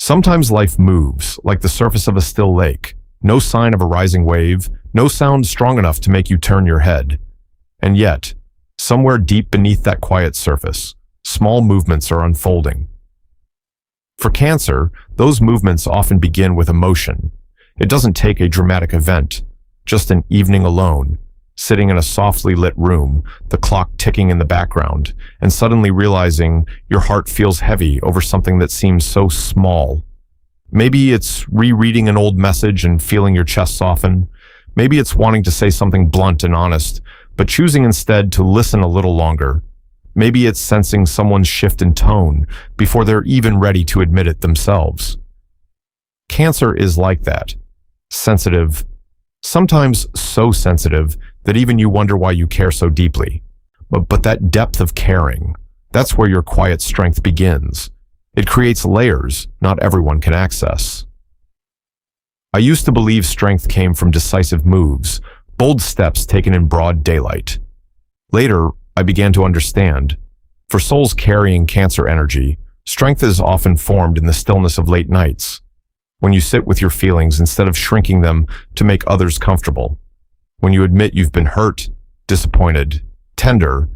Sometimes life moves, like the surface of a still lake. No sign of a rising wave, no sound strong enough to make you turn your head. And yet, somewhere deep beneath that quiet surface, small movements are unfolding. For Cancer, those movements often begin with emotion. It doesn't take a dramatic event, just an evening alone, sitting in a softly lit room, the clock ticking in the background, and suddenly realizing your heart feels heavy over something that seems so small. Maybe it's rereading an old message and feeling your chest soften. Maybe it's wanting to say something blunt and honest, but choosing instead to listen a little longer. Maybe it's sensing someone's shift in tone before they're even ready to admit it themselves. Cancer is like that. Sensitive, sometimes so sensitive that even you wonder why you care so deeply. But that depth of caring, that's where your quiet strength begins. It creates layers not everyone can access. I used to believe strength came from decisive moves, bold steps taken in broad daylight. Later, I began to understand. For souls carrying Cancer energy, strength is often formed in the stillness of late nights, when you sit with your feelings instead of shrinking them to make others comfortable, when you admit you've been hurt, disappointed, tender,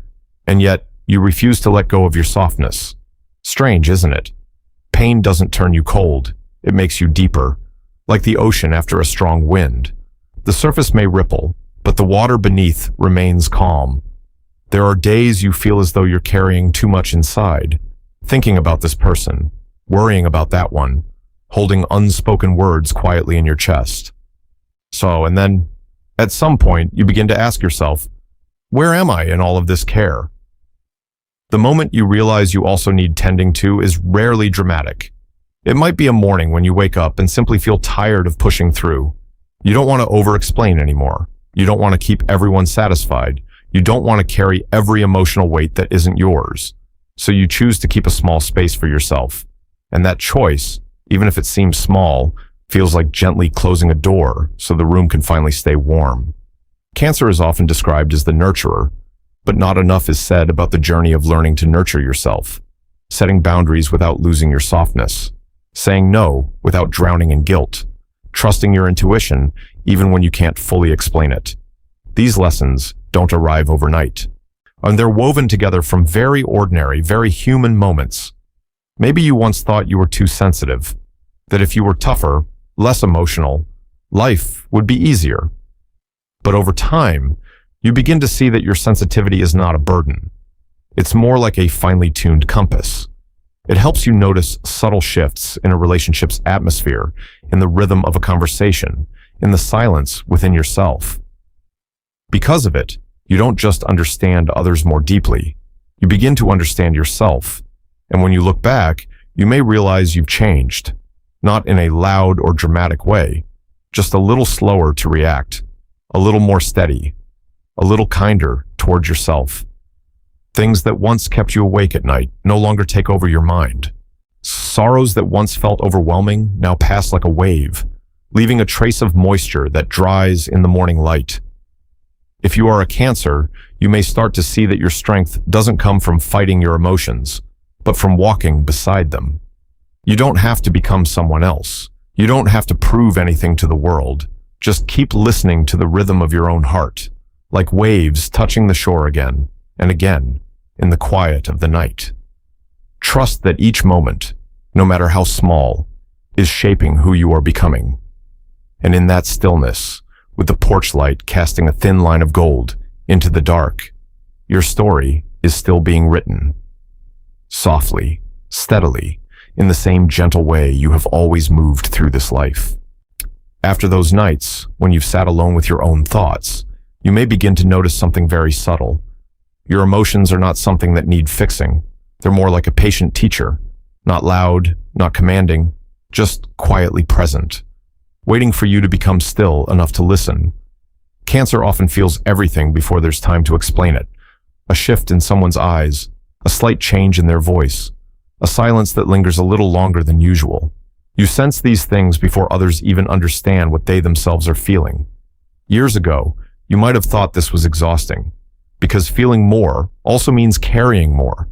and yet you refuse to let go of your softness. Strange, isn't it? Pain doesn't turn you cold, it makes you deeper, like the ocean after a strong wind. The surface may ripple, but the water beneath remains calm. There are days you feel as though you're carrying too much inside, thinking about this person, worrying about that one, holding unspoken words quietly in your chest. And then, at some point, you begin to ask yourself, where am I in all of this care? The moment you realize you also need tending to is rarely dramatic. It might be a morning when you wake up and simply feel tired of pushing through. You don't want to over-explain anymore. You don't want to keep everyone satisfied. You don't want to carry every emotional weight that isn't yours. So you choose to keep a small space for yourself. And that choice, even if it seems small, feels like gently closing a door so the room can finally stay warm. Cancer is often described as the nurturer, but not enough is said about the journey of learning to nurture yourself, setting boundaries without losing your softness, saying no without drowning in guilt, trusting your intuition even when you can't fully explain it. These lessons don't arrive overnight, and they're woven together from very ordinary, very human moments. Maybe you once thought you were too sensitive, that if you were tougher, less emotional, life would be easier. But over time, you begin to see that your sensitivity is not a burden. It's more like a finely tuned compass. It helps you notice subtle shifts in a relationship's atmosphere, in the rhythm of a conversation, in the silence within yourself. Because of it, you don't just understand others more deeply, you begin to understand yourself. And when you look back, you may realize you've changed, not in a loud or dramatic way, just a little slower to react, a little more steady, a little kinder towards yourself. Things that once kept you awake at night no longer take over your mind. Sorrows that once felt overwhelming now pass like a wave, leaving a trace of moisture that dries in the morning light. If you are a Cancer, you may start to see that your strength doesn't come from fighting your emotions, but from walking beside them. You don't have to become someone else. You don't have to prove anything to the world. Just keep listening to the rhythm of your own heart, like waves touching the shore again and again in the quiet of the night. Trust that each moment, no matter how small, is shaping who you are becoming. And in that stillness, with the porch light casting a thin line of gold into the dark, your story is still being written. Softly, steadily, in the same gentle way you have always moved through this life. After those nights, when you've sat alone with your own thoughts, you may begin to notice something very subtle. Your emotions are not something that need fixing. They're more like a patient teacher, not loud, not commanding, just quietly present, waiting for you to become still enough to listen. Cancer often feels everything before there's time to explain it. A shift in someone's eyes, a slight change in their voice, a silence that lingers a little longer than usual. You sense these things before others even understand what they themselves are feeling. Years ago, you might have thought this was exhausting, because feeling more also means carrying more,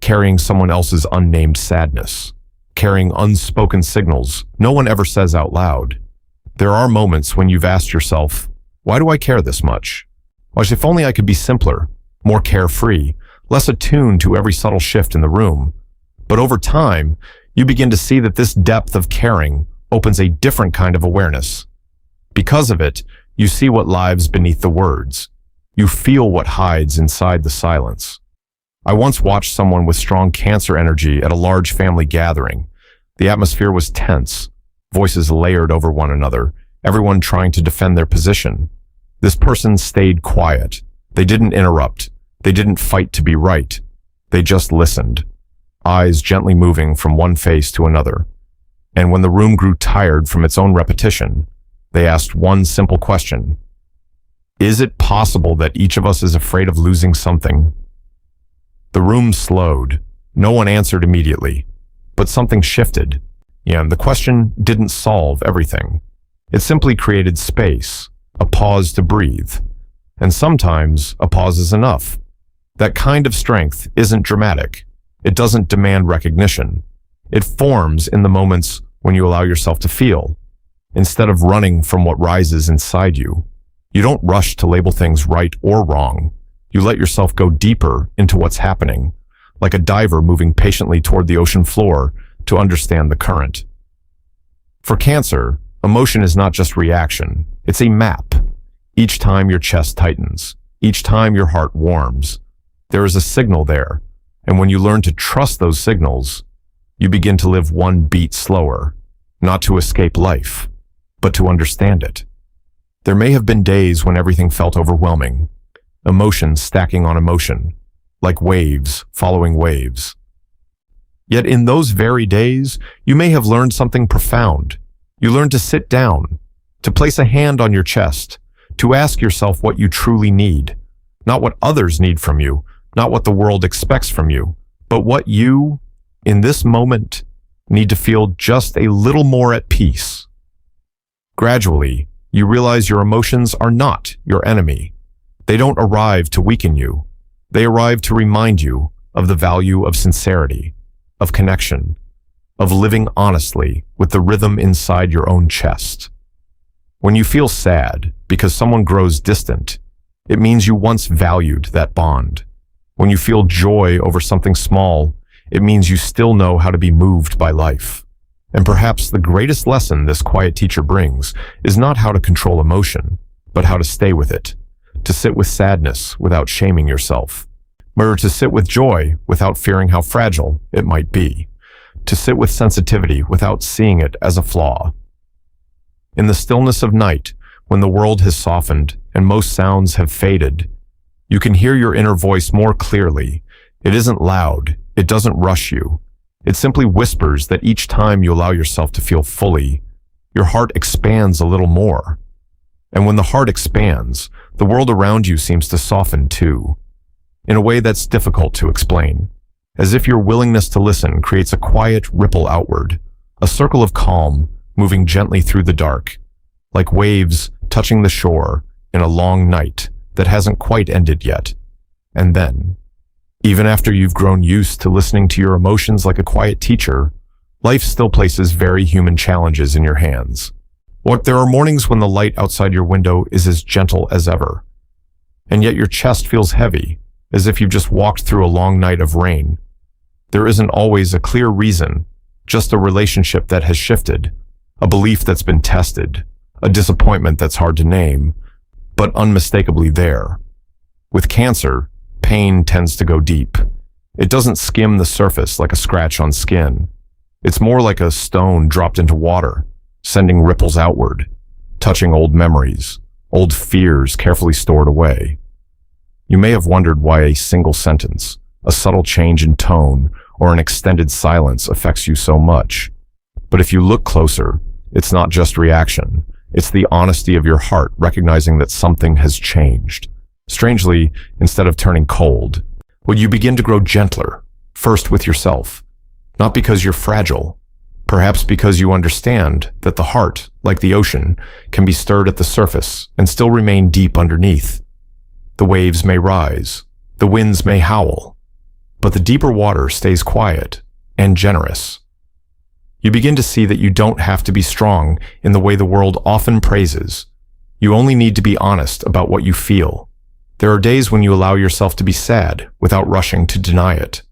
carrying someone else's unnamed sadness, carrying unspoken signals no one ever says out loud. There are moments when you've asked yourself, why do I care this much? Well, if only I could be simpler, more carefree, less attuned to every subtle shift in the room. But over time, you begin to see that this depth of caring opens a different kind of awareness. Because of it, you see what lives beneath the words. You feel what hides inside the silence. I once watched someone with strong Cancer energy at a large family gathering. The atmosphere was tense, voices layered over one another, everyone trying to defend their position. This person stayed quiet. They didn't interrupt. They didn't fight to be right. They just listened, eyes gently moving from one face to another. And when the room grew tired from its own repetition, they asked one simple question. Is it possible that each of us is afraid of losing something? The room slowed. No one answered immediately, but something shifted. And the question didn't solve everything. It simply created space, a pause to breathe. And sometimes a pause is enough. That kind of strength isn't dramatic. It doesn't demand recognition. It forms in the moments when you allow yourself to feel, instead of running from what rises inside you. You don't rush to label things right or wrong. You let yourself go deeper into what's happening, like a diver moving patiently toward the ocean floor to understand the current. For Cancer, emotion is not just reaction. It's a map. Each time your chest tightens, each time your heart warms, there is a signal there. And when you learn to trust those signals, you begin to live one beat slower, not to escape life, but to understand it. There may have been days when everything felt overwhelming, emotion stacking on emotion, like waves following waves. Yet in those very days, you may have learned something profound. You learned to sit down, to place a hand on your chest, to ask yourself what you truly need, not what others need from you, not what the world expects from you, but what you, in this moment, need to feel just a little more at peace. Gradually, you realize your emotions are not your enemy. They don't arrive to weaken you. They arrive to remind you of the value of sincerity, of connection, of living honestly with the rhythm inside your own chest. When you feel sad because someone grows distant, it means you once valued that bond. When you feel joy over something small, it means you still know how to be moved by life. And perhaps the greatest lesson this quiet teacher brings is not how to control emotion, but how to stay with it, to sit with sadness without shaming yourself, or to sit with joy without fearing how fragile it might be, to sit with sensitivity without seeing it as a flaw. In the stillness of night, when the world has softened and most sounds have faded, you can hear your inner voice more clearly. It isn't loud. It doesn't rush you. It simply whispers that each time you allow yourself to feel fully, your heart expands a little more. And when the heart expands, the world around you seems to soften too, in a way that's difficult to explain, as if your willingness to listen creates a quiet ripple outward, a circle of calm moving gently through the dark, like waves touching the shore in a long night that hasn't quite ended yet. And then, even after you've grown used to listening to your emotions like a quiet teacher, life still places very human challenges in your hands. There are mornings when the light outside your window is as gentle as ever, and yet your chest feels heavy, as if you've just walked through a long night of rain. There isn't always a clear reason, just a relationship that has shifted, a belief that's been tested, a disappointment that's hard to name, but unmistakably there. With Cancer, pain tends to go deep. It doesn't skim the surface like a scratch on skin. It's more like a stone dropped into water, sending ripples outward, touching old memories, old fears carefully stored away. You may have wondered why a single sentence, a subtle change in tone, or an extended silence affects you so much. But if you look closer, it's not just reaction. It's the honesty of your heart recognizing that something has changed. Strangely, instead of turning cold, you begin to grow gentler, first with yourself. Not because you're fragile, perhaps because you understand that the heart, like the ocean, can be stirred at the surface and still remain deep underneath. The waves may rise, the winds may howl, but the deeper water stays quiet and generous. You begin to see that you don't have to be strong in the way the world often praises. You only need to be honest about what you feel. There are days when you allow yourself to be sad without rushing to deny it.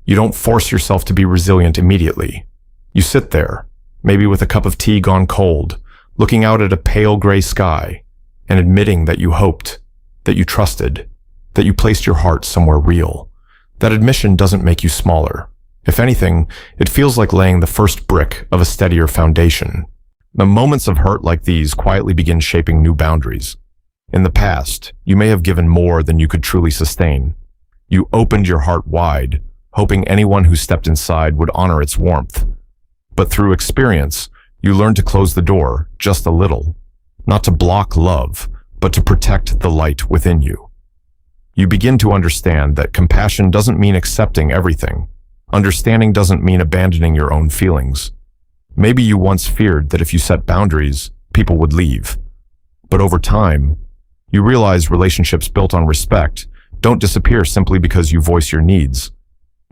You don't force yourself to be resilient immediately. You sit there, maybe with a cup of tea gone cold, looking out at a pale gray sky, and admitting that you hoped, that you trusted, that you placed your heart somewhere real. That admission doesn't make you smaller. If anything, it feels like laying the first brick of a steadier foundation. The moments of hurt like these quietly begin shaping new boundaries. In the past, you may have given more than you could truly sustain. You opened your heart wide, hoping anyone who stepped inside would honor its warmth. But through experience, you learned to close the door just a little, not to block love, but to protect the light within you. You begin to understand that compassion doesn't mean accepting everything. Understanding doesn't mean abandoning your own feelings. Maybe you once feared that if you set boundaries, people would leave. But over time, you realize relationships built on respect don't disappear simply because you voice your needs.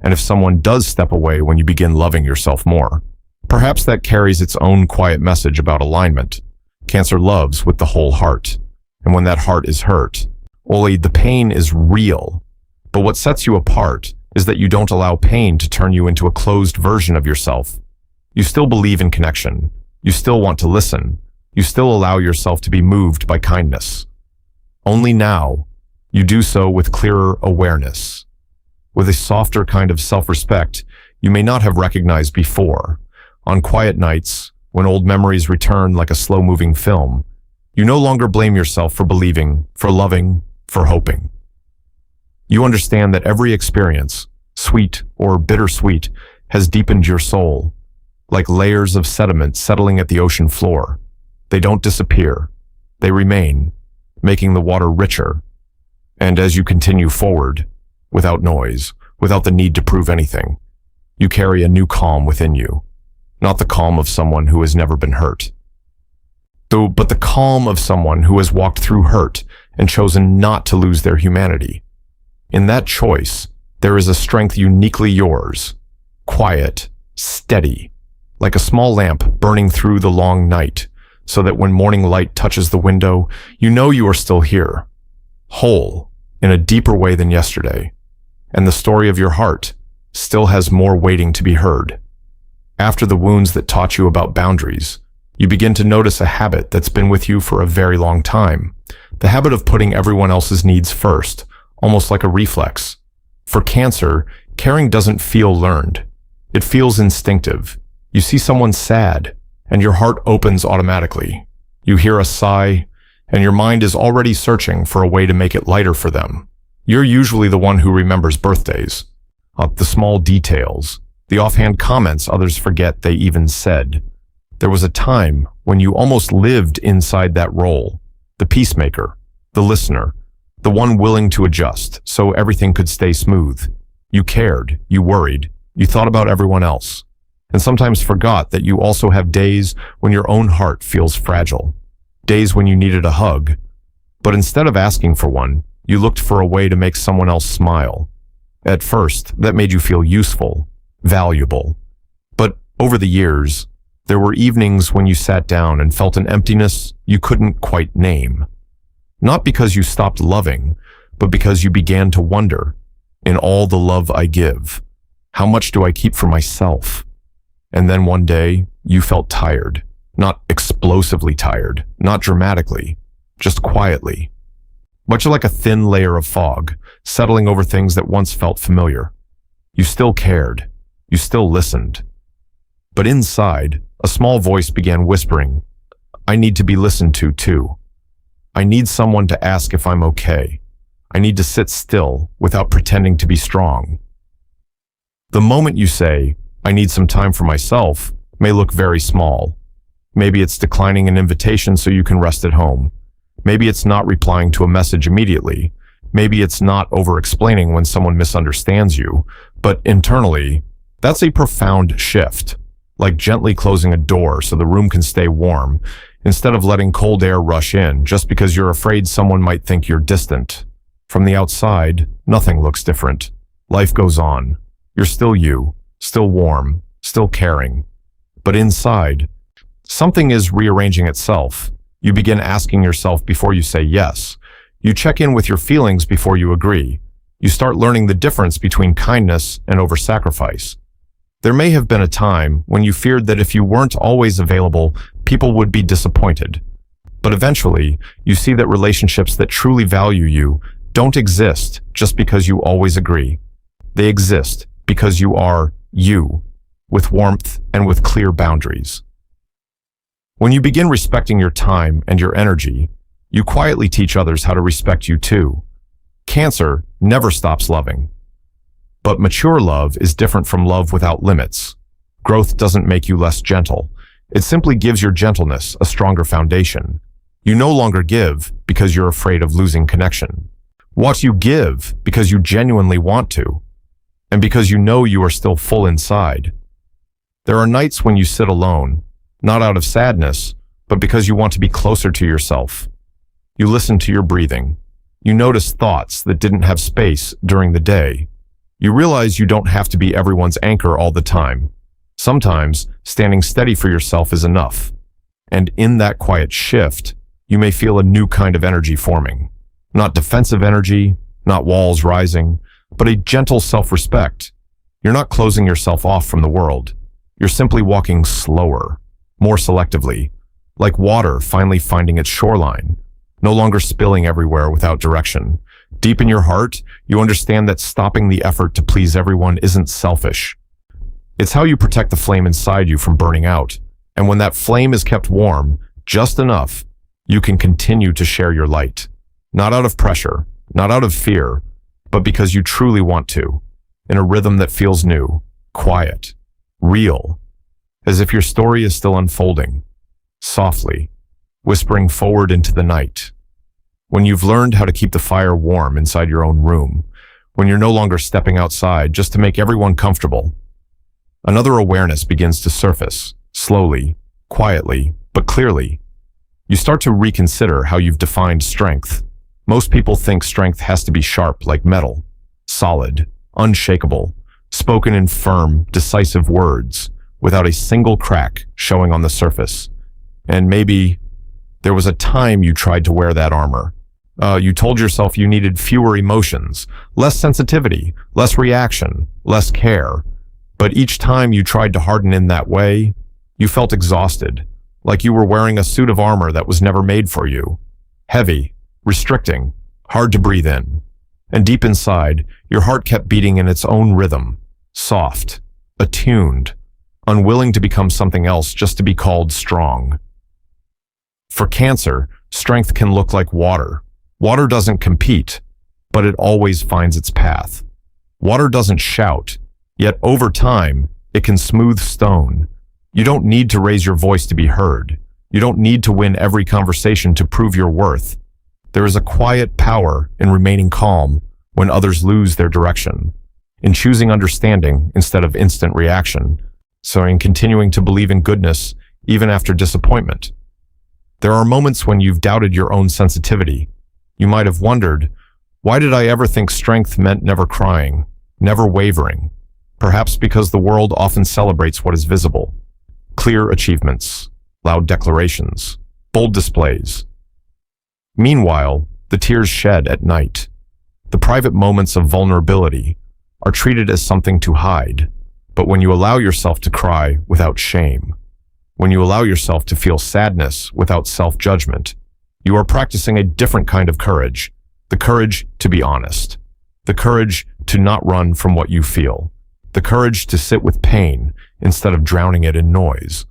And if someone does step away when you begin loving yourself more, perhaps that carries its own quiet message about alignment. Cancer loves with the whole heart. And when that heart is hurt, only the pain is real. But what sets you apart is that you don't allow pain to turn you into a closed version of yourself. You still believe in connection. You still want to listen. You still allow yourself to be moved by kindness. Only now, you do so with clearer awareness, with a softer kind of self-respect you may not have recognized before. On quiet nights, when old memories return like a slow-moving film, you no longer blame yourself for believing, for loving, for hoping. You understand that every experience, sweet or bittersweet, has deepened your soul, like layers of sediment settling at the ocean floor. They don't disappear. They remain, making the water richer. And as you continue forward, without noise, without the need to prove anything, you carry a new calm within you. Not the calm of someone who has never been hurt, but the calm of someone who has walked through hurt and chosen not to lose their humanity. In that choice, there is a strength uniquely yours, quiet, steady, like a small lamp burning through the long night, so that when morning light touches the window, you know you are still here, whole, in a deeper way than yesterday, and the story of your heart still has more waiting to be heard. After the wounds that taught you about boundaries, you begin to notice a habit that's been with you for a very long time, the habit of putting everyone else's needs first, almost like a reflex. For Cancer, caring doesn't feel learned. It feels instinctive. You see someone sad, and your heart opens automatically. You hear a sigh, and your mind is already searching for a way to make it lighter for them. You're usually the one who remembers birthdays, the small details, the offhand comments others forget they even said. There was a time when you almost lived inside that role, the peacemaker, the listener, the one willing to adjust so everything could stay smooth. You cared, you worried, you thought about everyone else, and sometimes forgot that you also have days when your own heart feels fragile, days when you needed a hug. But instead of asking for one, you looked for a way to make someone else smile. At first, that made you feel useful, valuable. But over the years, there were evenings when you sat down and felt an emptiness you couldn't quite name. Not because you stopped loving, but because you began to wonder, in all the love I give, how much do I keep for myself? And then one day, you felt tired. Not explosively tired, not dramatically, just quietly. Much like a thin layer of fog, settling over things that once felt familiar. You still cared. You still listened. But inside, a small voice began whispering, I need to be listened to too. I need someone to ask if I'm okay. I need to sit still without pretending to be strong. The moment you say, I need some time for myself, may look very small. Maybe it's declining an invitation so you can rest at home. Maybe it's not replying to a message immediately. Maybe it's not over-explaining when someone misunderstands you. But internally, that's a profound shift, like gently closing a door so the room can stay warm, instead of letting cold air rush in just because you're afraid someone might think you're distant. From the outside, nothing looks different. Life goes on. You're still you, still warm, still caring. but inside, something is rearranging itself. You begin asking yourself before you say yes. You check in with your feelings before you agree. You start learning the difference between kindness and over-sacrifice. There may have been a time when you feared that if you weren't always available, people would be disappointed. But eventually, you see that relationships that truly value you don't exist just because you always agree. They exist because you are you, with warmth and with clear boundaries. When you begin respecting your time and your energy, you quietly teach others how to respect you too. Cancer never stops loving. But mature love is different from love without limits. Growth doesn't make you less gentle. It simply gives your gentleness a stronger foundation. You no longer give because you're afraid of losing connection. What you give because you genuinely want to, and because you know you are still full inside. There are nights when you sit alone, not out of sadness, but because you want to be closer to yourself. You listen to your breathing. You notice thoughts that didn't have space during the day. You realize you don't have to be everyone's anchor all the time. Sometimes, standing steady for yourself is enough. And in that quiet shift, you may feel a new kind of energy forming. Not defensive energy, not walls rising, but a gentle self-respect. You're not closing yourself off from the world. You're simply walking slower, more selectively, like water finally finding its shoreline, no longer spilling everywhere without direction. Deep in your heart, you understand that stopping the effort to please everyone isn't selfish. It's how you protect the flame inside you from burning out. And when that flame is kept warm, just enough, you can continue to share your light. Not out of pressure, not out of fear, but because you truly want to, in a rhythm that feels new, quiet, real, as if your story is still unfolding, softly, whispering forward into the night. When you've learned how to keep the fire warm inside your own room, when you're no longer stepping outside just to make everyone comfortable, another awareness begins to surface, slowly, quietly, but clearly. You start to reconsider how you've defined strength. Most people think strength has to be sharp like metal, solid, unshakable, spoken in firm, decisive words, without a single crack showing on the surface. And maybe there was a time you tried to wear that armor. You told yourself you needed fewer emotions, less sensitivity, less reaction, less care. But each time you tried to harden in that way, you felt exhausted, like you were wearing a suit of armor that was never made for you. Heavy, restricting, hard to breathe in. And deep inside, your heart kept beating in its own rhythm, soft, attuned, unwilling to become something else just to be called strong. For Cancer, strength can look like water. Water doesn't compete, but it always finds its path. Water doesn't shout, yet over time, it can smooth stone. You don't need to raise your voice to be heard. You don't need to win every conversation to prove your worth. There is a quiet power in remaining calm when others lose their direction, in choosing understanding instead of instant reaction, so in continuing to believe in goodness even after disappointment. There are moments when you've doubted your own sensitivity. You might have wondered, why did I ever think strength meant never crying, never wavering? Perhaps because the world often celebrates what is visible. Clear achievements, loud declarations, bold displays. Meanwhile, the tears shed at night, the private moments of vulnerability, are treated as something to hide. But when you allow yourself to cry without shame, when you allow yourself to feel sadness without self-judgment, you are practicing a different kind of courage, the courage to be honest, the courage to not run from what you feel, the courage to sit with pain instead of drowning it in noise.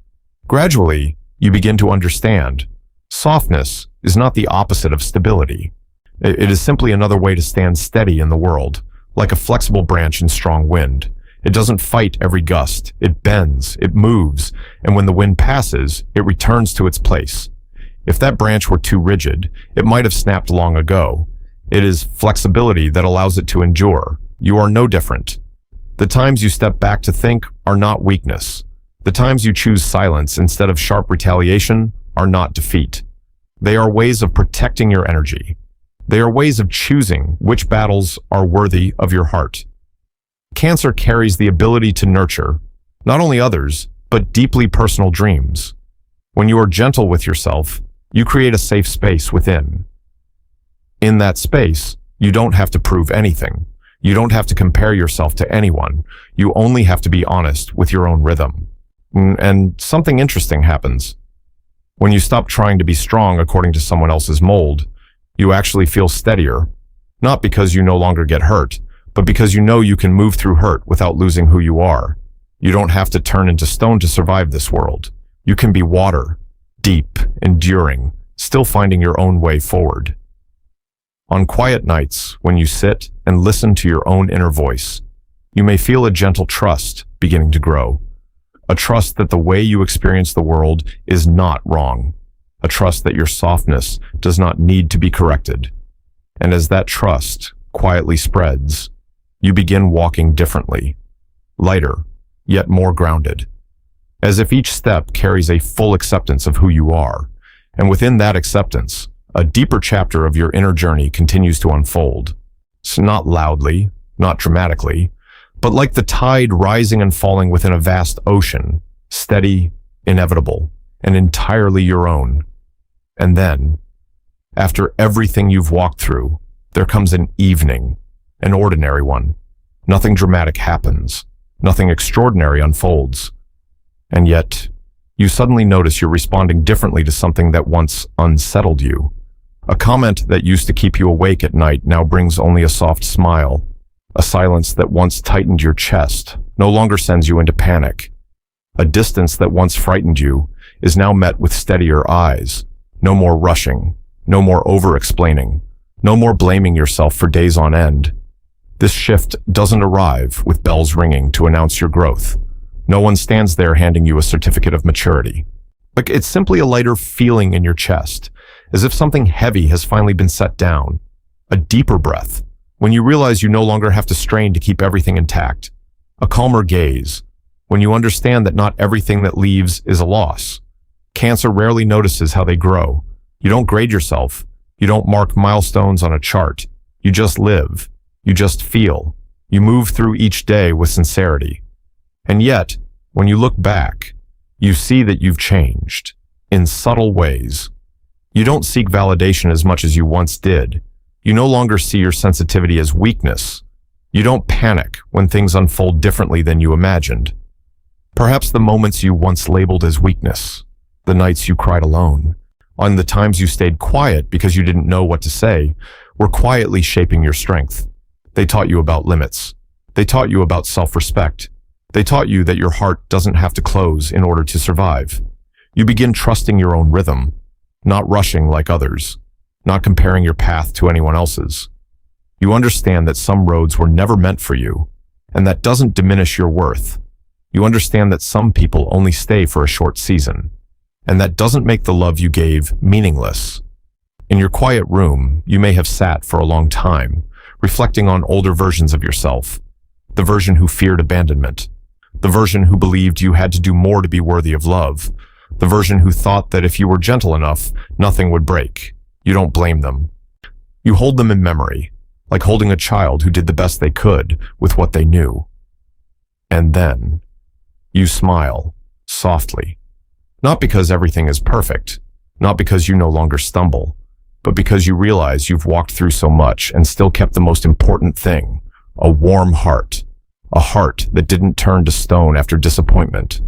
Gradually, you begin to understand, softness is not the opposite of stability. It is simply another way to stand steady in the world, like a flexible branch in strong wind. It doesn't fight every gust. It bends, it moves, and when the wind passes, it returns to its place. If that branch were too rigid, it might have snapped long ago. It is flexibility that allows it to endure. You are no different. The times you step back to think are not weakness. The times you choose silence instead of sharp retaliation are not defeat. They are ways of protecting your energy. They are ways of choosing which battles are worthy of your heart. Cancer carries the ability to nurture, not only others, but deeply personal dreams. When you are gentle with yourself, you create a safe space within. In that space, you don't have to prove anything. You don't have to compare yourself to anyone. You only have to be honest with your own rhythm. And something interesting happens. When you stop trying to be strong according to someone else's mold, you actually feel steadier, not because you no longer get hurt, but because you know you can move through hurt without losing who you are. You don't have to turn into stone to survive this world. You can be water, deep, enduring, still finding your own way forward. On quiet nights, when you sit and listen to your own inner voice, you may feel a gentle trust beginning to grow. A trust that the way you experience the world is not wrong. A trust that your softness does not need to be corrected. And as that trust quietly spreads, you begin walking differently, lighter, yet more grounded, as if each step carries a full acceptance of who you are. And within that acceptance, a deeper chapter of your inner journey continues to unfold. So not loudly, not dramatically, but like the tide rising and falling within a vast ocean, steady, inevitable, and entirely your own. And then, after everything you've walked through, there comes an evening, an ordinary one. Nothing dramatic happens. Nothing extraordinary unfolds. And yet, you suddenly notice you're responding differently to something that once unsettled you. A comment that used to keep you awake at night now brings only a soft smile. A silence that once tightened your chest no longer sends you into panic. A distance that once frightened you is now met with steadier eyes. No more rushing, no more over-explaining, no more blaming yourself for days on end. This shift doesn't arrive with bells ringing to announce your growth. No one stands there handing you a certificate of maturity. Like, it's simply a lighter feeling in your chest, as if something heavy has finally been set down. A deeper breath, when you realize you no longer have to strain to keep everything intact. A calmer gaze, when you understand that not everything that leaves is a loss. Cancer rarely notices how they grow. You don't grade yourself. You don't mark milestones on a chart. You just live. You just feel. You move through each day with sincerity. And yet, when you look back, you see that you've changed in subtle ways. You don't seek validation as much as you once did. You no longer see your sensitivity as weakness. You don't panic when things unfold differently than you imagined. Perhaps the moments you once labeled as weakness, the nights you cried alone, and the times you stayed quiet because you didn't know what to say, were quietly shaping your strength. They taught you about limits. They taught you about self-respect. They taught you that your heart doesn't have to close in order to survive. You begin trusting your own rhythm, not rushing like others, not comparing your path to anyone else's. You understand that some roads were never meant for you, and that doesn't diminish your worth. You understand that some people only stay for a short season, and that doesn't make the love you gave meaningless. In your quiet room, you may have sat for a long time, reflecting on older versions of yourself, the version who feared abandonment, the version who believed you had to do more to be worthy of love, the version who thought that if you were gentle enough, nothing would break. You don't blame them. You hold them in memory, like holding a child who did the best they could with what they knew. And then, you smile, softly. Not because everything is perfect, not because you no longer stumble, but because you realize you've walked through so much and still kept the most important thing, a warm heart. A heart that didn't turn to stone after disappointment.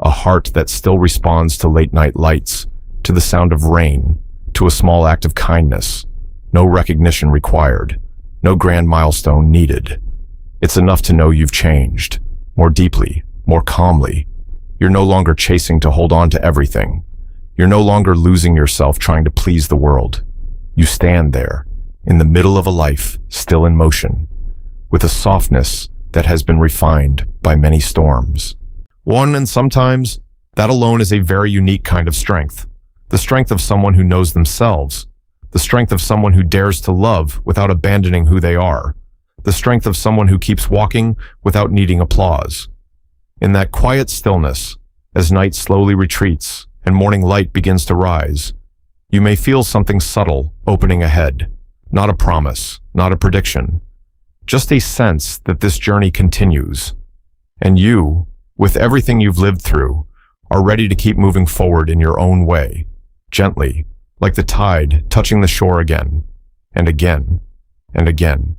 A heart that still responds to late-night lights, to the sound of rain, to a small act of kindness. No recognition required. No grand milestone needed. It's enough to know you've changed. More deeply, more calmly. You're no longer chasing to hold on to everything. You're no longer losing yourself trying to please the world. You stand there, in the middle of a life still in motion, with a softness that has been refined by many storms. And sometimes, that alone is a very unique kind of strength. The strength of someone who knows themselves. The strength of someone who dares to love without abandoning who they are. The strength of someone who keeps walking without needing applause. In that quiet stillness, as night slowly retreats and morning light begins to rise, you may feel something subtle opening ahead. Not a promise, not a prediction. Just a sense that this journey continues. And you, with everything you've lived through, are ready to keep moving forward in your own way, gently, like the tide touching the shore again, and again, and again.